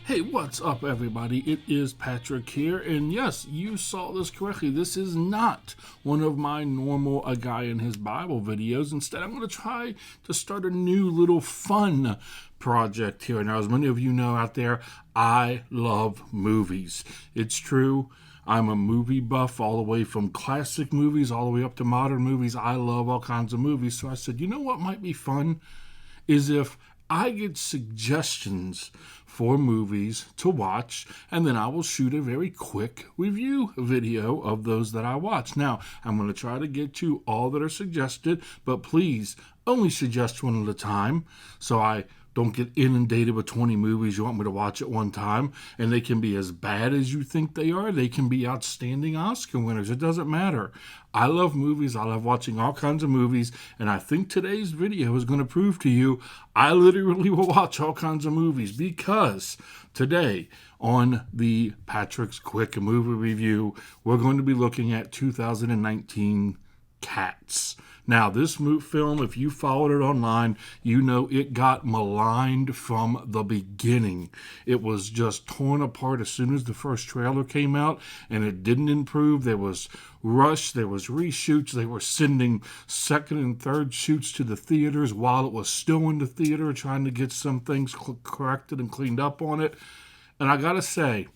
Hey, what's up, everybody? It is Patrick here, and yes, you saw this correctly. This is not one of my normal A Guy in His Bible videos. Instead, I'm going to try to start a new little fun project here. Now, as many of you know out there, I love movies. It's true. I'm a movie buff all the way from classic movies all the way up to modern movies. I love all kinds of movies. So I said, you know what might be fun is if I get suggestions for movies to watch, and then I will shoot a very quick review video of those that I watch. Now, I'm going to try to get to all that are suggested, but please only suggest one at a time so I don't get inundated with 20 movies you want me to watch at one time, and they can be as bad as you think they are. They can be outstanding Oscar winners. It doesn't matter. I love movies. I love watching all kinds of movies, and I think today's video is going to prove to you I literally will watch all kinds of movies, because today on the Patrick's Quick Movie Review, we're going to be looking at 2019 Cats. Now, this film, if you followed it online, you know it got maligned from the beginning. It was just torn apart as soon as the first trailer came out, and it didn't improve. There was rush, there was reshoots. They were sending second and third shoots to the theaters while it was still in the theater, trying to get some things corrected and cleaned up on it. And I gotta say,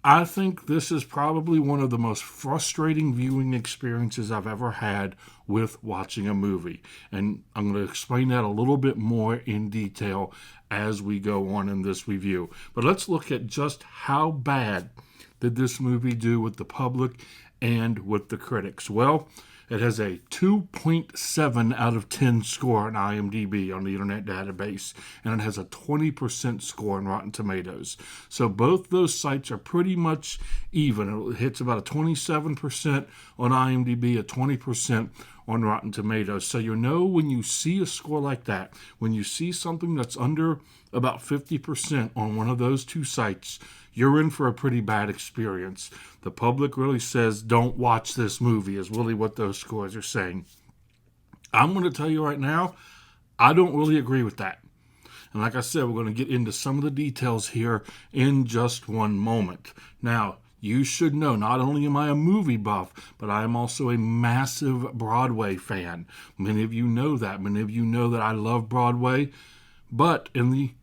I think this is probably one of the most frustrating viewing experiences I've ever had with watching a movie. And I'm going to explain that a little bit more in detail as we go on in this review. But let's look at just how bad did this movie do with the public and with the critics. Well, it has a 2.7 out of 10 score on IMDb on the Internet Database, and it has a 20% score on Rotten Tomatoes. So both those sites are pretty much even. It hits about a 27% on IMDb, a 20% on Rotten Tomatoes. So you know when you see a score like that, when you see something that's under about 50% on one of those two sites, you're in for a pretty bad experience. The public really says, don't watch this movie, is really what those scores are saying. I'm going to tell you right now, I don't really agree with that. And like I said, we're going to get into some of the details here in just one moment. Now, you should know, not only am I a movie buff, but I am also a massive Broadway fan. Many of you know that. Many of you know that I love Broadway. But in the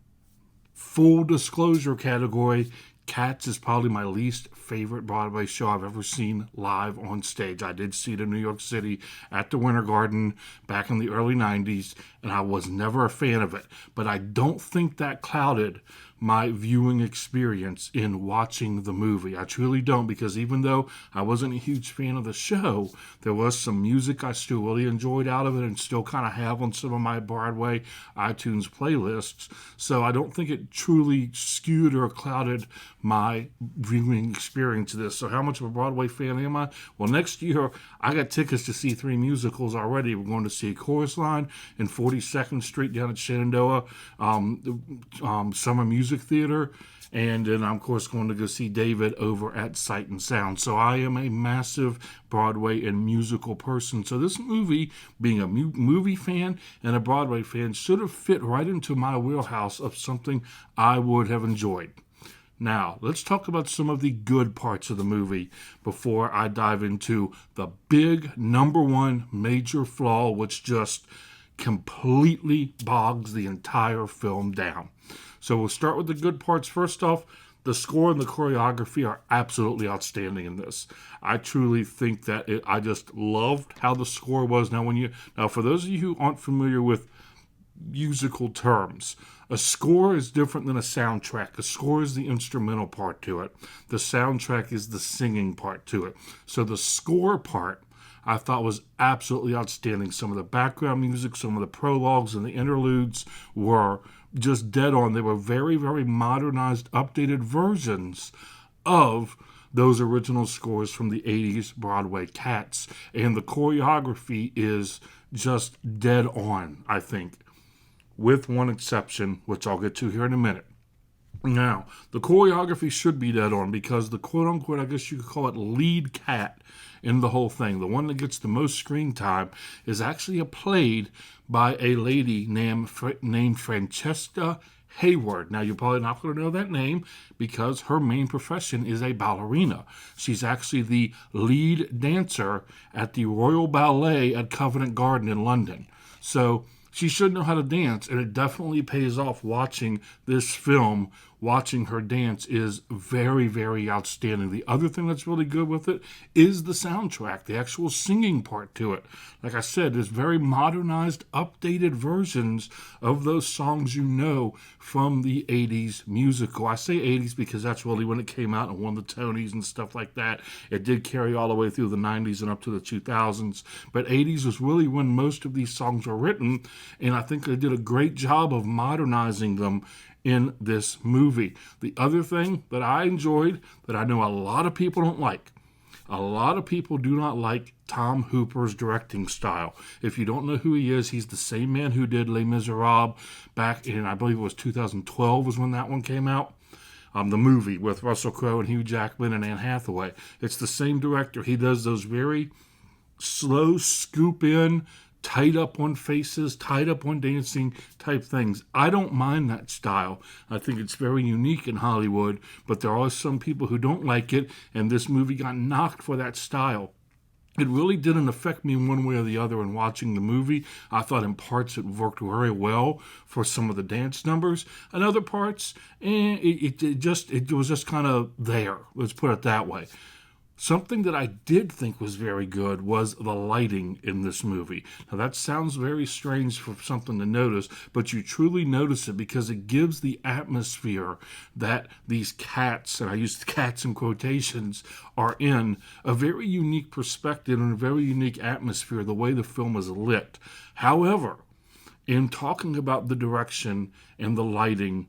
full disclosure category, Cats is probably my least favorite Broadway show I've ever seen live on stage. I did see it in New York City at the Winter Garden back in the early 90s, and I was never a fan of it. But I don't think that clouded my viewing experience in watching the movie. I truly don't, because even though I wasn't a huge fan of the show, there was some music I still really enjoyed out of it and still kind of have on some of my Broadway iTunes playlists. So I don't think it truly skewed or clouded my viewing experience of this. So how much of a Broadway fan am I? Well, next year, I got tickets to see 3 musicals already. We're going to see Chorus Line in 42nd Street down at Shenandoah, Summer Music Theater, and then I'm, of course, going to go see David over at Sight and Sound. So I am a massive Broadway and musical person. So this movie, being a movie fan and a Broadway fan, should have fit right into my wheelhouse of something I would have enjoyed. Now, let's talk about some of the good parts of the movie before I dive into the big number one major flaw, which just completely bogs the entire film down. So we'll start with the good parts. First off, the score and the choreography are absolutely outstanding in this. I truly think that I just loved how the score was. Now, for those of you who aren't familiar with musical terms, a score is different than a soundtrack. A score is the instrumental part to it. The soundtrack is the singing part to it. So the score part I thought was absolutely outstanding. Some of the background music, some of the prologues and the interludes were just dead on. They were very, very modernized, updated versions of those original scores from the 80s Broadway Cats. And the choreography is just dead on, I think, with one exception, which I'll get to here in a minute. Now, the choreography should be dead on because the quote-unquote, I guess you could call it, lead cat in the whole thing, the one that gets the most screen time, is actually played by a lady named Francesca Hayward. Now, you're probably not going to know that name because her main profession is a ballerina. She's actually the lead dancer at the Royal Ballet at Covent Garden in London. So she should know how to dance, and it definitely pays off watching this film. Watching her dance is very, very outstanding. The other thing that's really good with it is the soundtrack, the actual singing part to it. Like I said, there's very modernized, updated versions of those songs you know from the 80s musical. I say 80s because that's really when it came out and won the Tonys and stuff like that. It did carry all the way through the 90s and up to the 2000s, but 80s was really when most of these songs were written, and I think they did a great job of modernizing them in this movie. The other thing that I enjoyed that I know a lot of people don't like, a lot of people do not like Tom Hooper's directing style. If you don't know who he is, he's the same man who did Les Miserables back in, I believe it was 2012 was when that one came out. The movie with Russell Crowe and Hugh Jackman and Anne Hathaway. It's the same director. He does those very slow scoop in, tied up on faces, tied up on dancing type things. I don't mind that style. I think it's very unique in Hollywood, but there are some people who don't like it, and this movie got knocked for that style. It really didn't affect me one way or the other in watching the movie. I thought in parts it worked very well for some of the dance numbers. In other parts, it was just kind of there. Let's put it that way. Something that I did think was very good was the lighting in this movie. Now, that sounds very strange for something to notice, but you truly notice it because it gives the atmosphere that these cats, and I use cats in quotations, are in, a very unique perspective and a very unique atmosphere, the way the film is lit. However, in talking about the direction and the lighting,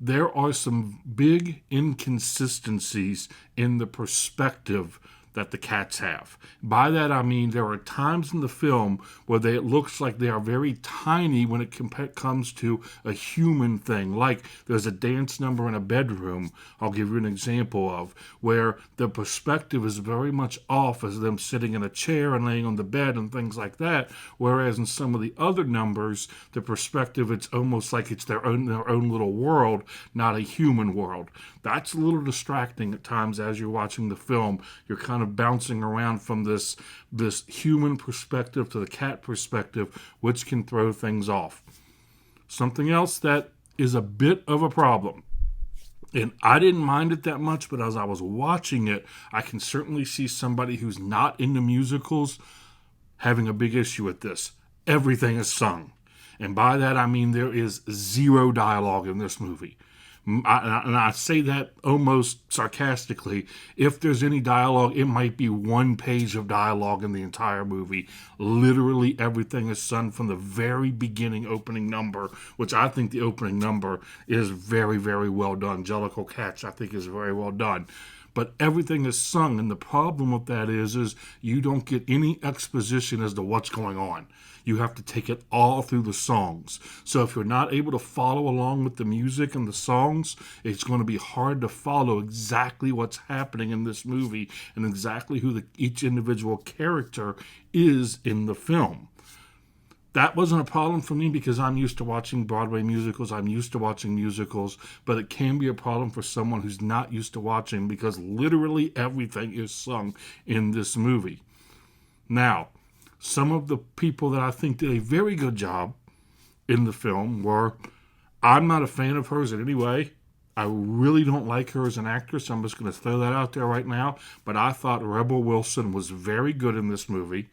there are some big inconsistencies in the perspective that the cats have. By that I mean there are times in the film where it looks like they are very tiny when it comes to a human thing. Like there's a dance number in a bedroom, I'll give you an example of, where the perspective is very much off as them sitting in a chair and laying on the bed and things like that. Whereas in some of the other numbers, the perspective, it's almost like it's their own little world, not a human world. That's a little distracting at times as you're watching the film. You're kind of bouncing around from this human perspective to the cat perspective, which can throw things off. Something else that is a bit of a problem, and I didn't mind it that much, but as I was watching it, I can certainly see somebody who's not into musicals having a big issue with this. Everything is sung. And by that I mean there is zero dialogue in this movie. And I say that almost sarcastically. If there's any dialogue, it might be one page of dialogue in the entire movie. Literally everything is sung from the very beginning opening number, which I think the opening number is very, very well done. Jellicle Catch, I think, is very well done. But everything is sung, and the problem with that is you don't get any exposition as to what's going on. You have to take it all through the songs. So if you're not able to follow along with the music and the songs, it's going to be hard to follow exactly what's happening in this movie and exactly who each individual character is in the film. That wasn't a problem for me because I'm used to watching Broadway musicals. I'm used to watching musicals, but it can be a problem for someone who's not used to watching because literally everything is sung in this movie. Now, some of the people that I think did a very good job in the film were, I'm not a fan of hers in any way. I really don't like her as an actress. I'm just going to throw that out there right now. But I thought Rebel Wilson was very good in this movie.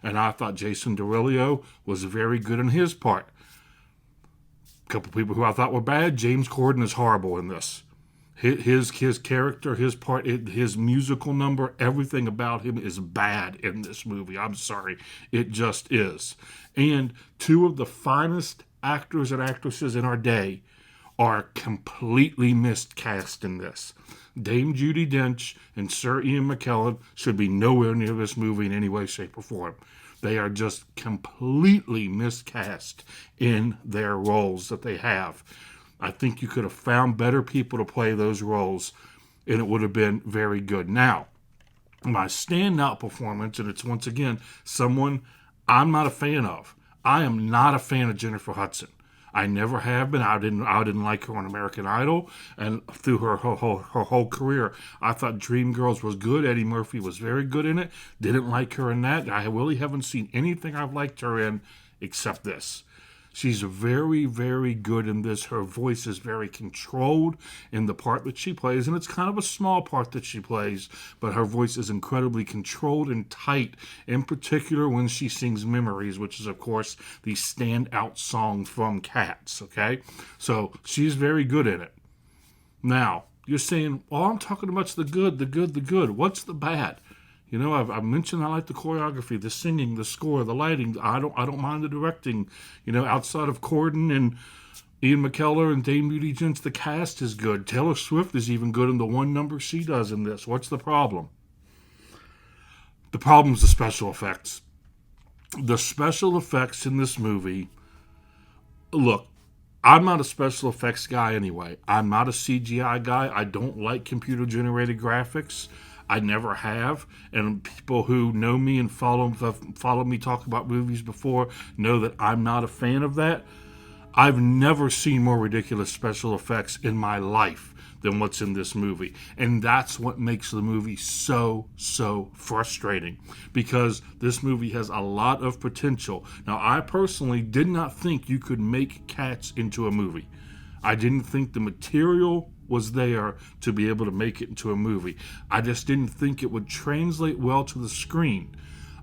And I thought Jason Derulo was very good in his part. A couple people who I thought were bad. James Corden is horrible in this. His character, his part, his musical number, everything about him is bad in this movie. I'm sorry. It just is. And two of the finest actors and actresses in our day are completely miscast in this. Dame Judi Dench and Sir Ian McKellen should be nowhere near this movie in any way, shape, or form. They are just completely miscast in their roles that they have. I think you could have found better people to play those roles, and it would have been very good. Now, my standout performance, and it's once again someone I'm not a fan of. I am not a fan of Jennifer Hudson. I never have been. I didn't like her on American Idol, and through her whole career, I thought Dreamgirls was good. Eddie Murphy was very good in it. Didn't like her in that. I really haven't seen anything I've liked her in except this. She's very, very good in this. Her voice is very controlled in the part that she plays, and it's kind of a small part that she plays, but her voice is incredibly controlled and tight, in particular when she sings Memories, which is, of course, the standout song from Cats, okay? So she's very good in it. Now, you're saying, well, I'm talking about the good, the good, the good. What's the bad? You know, I've mentioned I like the choreography, the singing, the score, the lighting. I don't mind the directing. You know, outside of Corden and Ian McKellar and Dame Beauty Gents, the cast is good. Taylor Swift is even good in the one number she does in this. What's the problem? The problem is the special effects. The special effects in this movie, look, I'm not a special effects guy anyway. I'm not a CGI guy. I don't like computer-generated graphics. I never have, and people who know me and follow me talk about movies before know that I'm not a fan of that. I've never seen more ridiculous special effects in my life than what's in this movie, and that's what makes the movie so frustrating, because this movie has a lot of potential. Now, I personally did not think you could make Cats into a movie. I didn't think the material was there to be able to make it into a movie. I just didn't think it would translate well to the screen.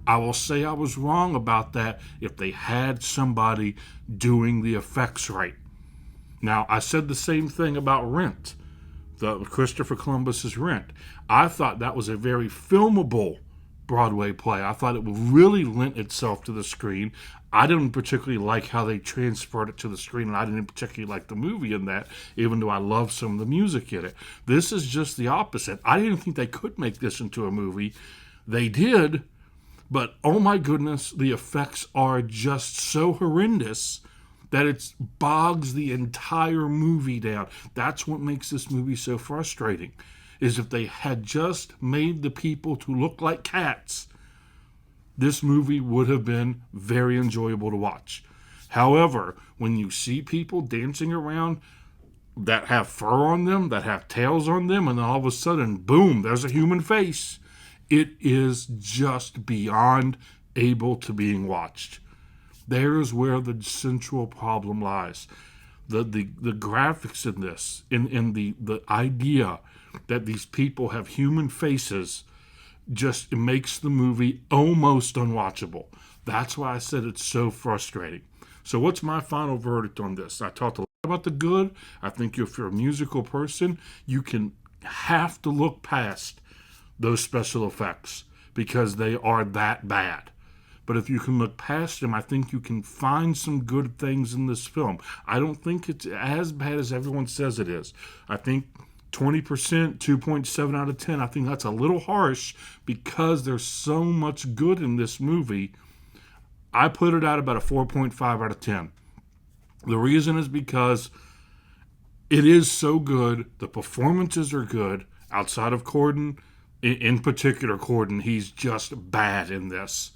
I will say I was wrong about that if they had somebody doing the effects right. Now, I said the same thing about Rent, the Christopher Columbus's Rent. I thought that was a very filmable Broadway play. I thought it really lent itself to the screen. I didn't particularly like how they transferred it to the screen, and I didn't particularly like the movie in that, even though I love some of the music in it. This is just the opposite. I didn't think they could make this into a movie. They did, but oh my goodness, the effects are just so horrendous that it bogs the entire movie down. That's what makes this movie so frustrating, is if they had just made the people to look like cats, this movie would have been very enjoyable to watch. However, when you see people dancing around that have fur on them, that have tails on them, and then all of a sudden, boom, there's a human face, it is just beyond able to being watched. There's where the central problem lies. The graphics in this, in the idea that these people have human faces, just it makes the movie almost unwatchable. That's why I said it's so frustrating. So what's my final verdict on this? I talked a lot about the good. I think if you're a musical person, you have to look past those special effects because they are that bad. But if you can look past them, I think you can find some good things in this film. I don't think it's as bad as everyone says it is. I think 20%, 2.7 out of 10, I think that's a little harsh because there's so much good in this movie. I put it at about a 4.5 out of 10. The reason is because it is so good. The performances are good. Outside of Corden, in particular Corden, he's just bad in this.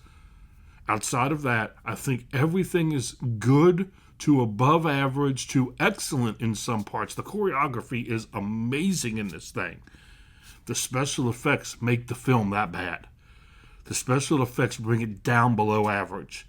Outside of that, I think everything is good to above average to excellent in some parts. The choreography is amazing in this thing. The special effects make the film that bad. The special effects bring it down below average.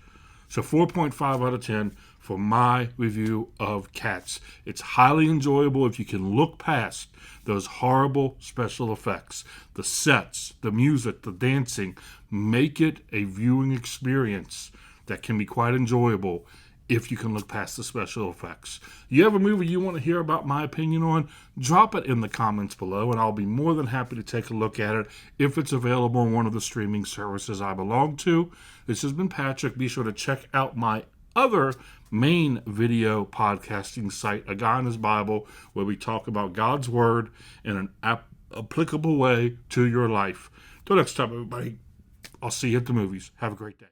So 4.5 out of 10 for my review of Cats. It's highly enjoyable if you can look past those horrible special effects. The sets, the music, the dancing, make it a viewing experience that can be quite enjoyable if you can look past the special effects. You have a movie you want to hear about my opinion on? Drop it in the comments below, and I'll be more than happy to take a look at it if it's available on one of the streaming services I belong to. This has been Patrick. Be sure to check out my other main video podcasting site, A Guy and His Bible, where we talk about God's Word in an applicable way to your life. Till next time, everybody, I'll see you at the movies. Have a great day.